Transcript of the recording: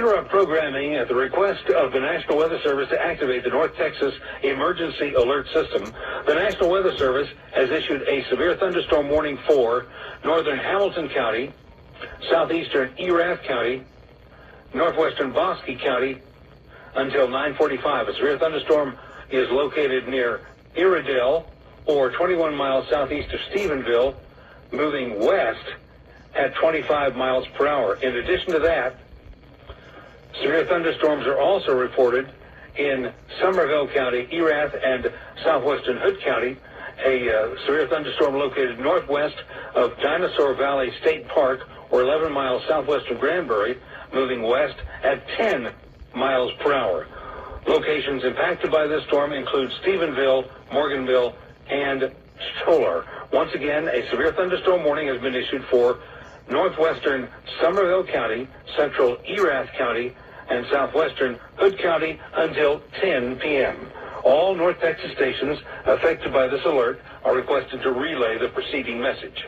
interrupt programming at the request of the National Weather Service to activate the North Texas Emergency Alert System. The National Weather Service has issued a severe thunderstorm warning for northern Hamilton County, southeastern Erath County, northwestern Bosque County until 9:45. A severe thunderstorm is located near Iredell, or 21 miles southeast of Stephenville, moving west at 25 miles per hour. In addition to that, severe thunderstorms are also reported in Somerville County, Erath, and southwestern Hood County. A severe thunderstorm located northwest of Dinosaur Valley State Park, or 11 miles southwest of Granbury, moving west at 10 miles per hour. Locations impacted by this storm include Stephenville, Morganville, and Stolar. Once again, a severe thunderstorm warning has been issued for northwestern Somerville County, central Erath County, and southwestern Hood County until 10 p.m. All North Texas stations affected by this alert are requested to relay the preceding message.